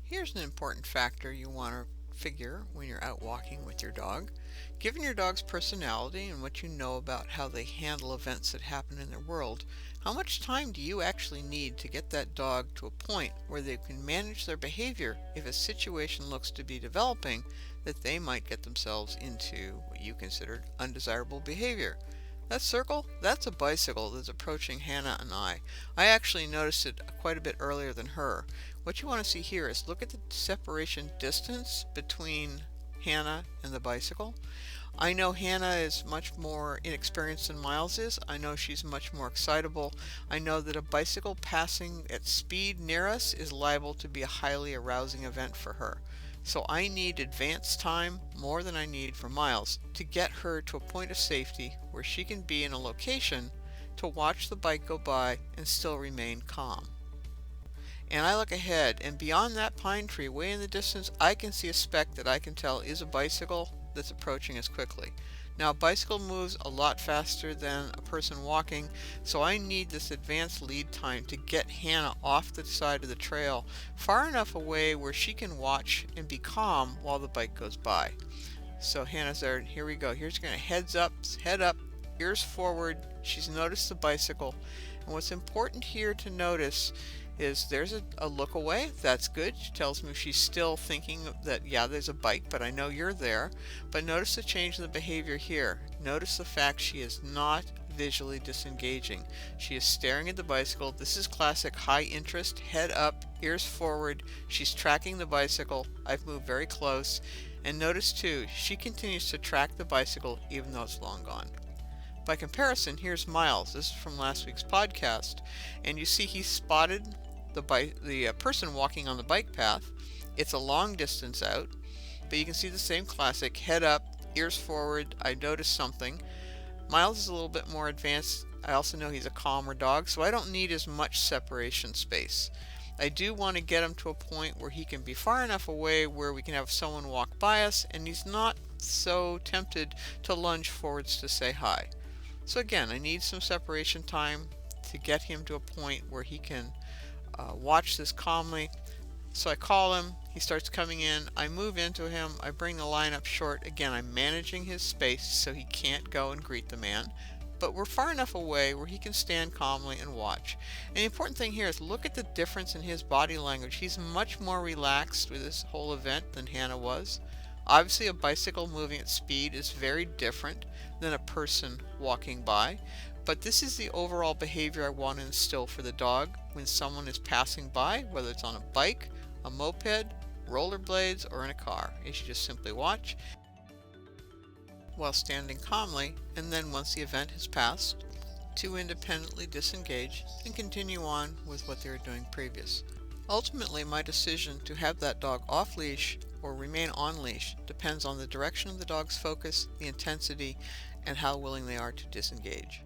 Here's an important factor you want to figure when you're out walking with your dog. Given your dog's personality and what you know about how they handle events that happen in their world, how much time do you actually need to get that dog to a point where they can manage their behavior if a situation looks to be developing that they might get themselves into what you considered undesirable behavior? That circle, that's a bicycle that's approaching Hannah and I. I actually noticed it quite a bit earlier than her. What you want to see here is look at the separation distance between Hannah and the bicycle. I know Hannah is much more inexperienced than Miles is. I know she's much more excitable. I know that a bicycle passing at speed near us is liable to be a highly arousing event for her. So I need advance time more than I need for Miles to get her to a point of safety where she can be in a location to watch the bike go by and still remain calm. And I look ahead, and beyond that pine tree, way in the distance, I can see a speck that I can tell is a bicycle that's approaching us quickly. Now, a bicycle moves a lot faster than a person walking, so I need this advanced lead time to get Hannah off the side of the trail, far enough away where she can watch and be calm while the bike goes by. So Hannah's there, and here we go. Here's going to head up, ears forward. She's noticed the bicycle, and what's important here to notice is there's a look away. That's good. She tells me she's still thinking that, yeah, there's a bike, but I know you're there. But notice the change in the behavior here. Notice the fact she is not visually disengaging. She is staring at the bicycle. This is classic high interest, head up, ears forward. She's tracking the bicycle. I've moved very close. And notice too, she continues to track the bicycle even though it's long gone. By comparison, here's Miles. This is from last week's podcast. And you see he spotted the person walking on the bike path. It's a long distance out, but you can see the same classic head up, ears forward. I noticed something. Miles is a little bit more advanced. I also know he's a calmer dog, so I don't need as much separation space. I do want to get him to a point where he can be far enough away where we can have someone walk by us and he's not so tempted to lunge forwards to say hi. So again, I need some separation time to get him to a point where he can watch this calmly. So I call him, he starts coming in, I move into him, I bring the line up short. Again, I'm managing his space so he can't go and greet the man, but we're far enough away where he can stand calmly and watch. And the important thing here is look at the difference in his body language. He's much more relaxed with this whole event than Hannah was. Obviously, a bicycle moving at speed is very different than a person walking by, but this is the overall behavior I want to instill for the dog when someone is passing by, whether it's on a bike, a moped, rollerblades, or in a car. You should just simply watch while standing calmly, and then once the event has passed, to independently disengage and continue on with what they were doing previous. Ultimately, my decision to have that dog off leash or remain on leash depends on the direction of the dog's focus, the intensity, and how willing they are to disengage.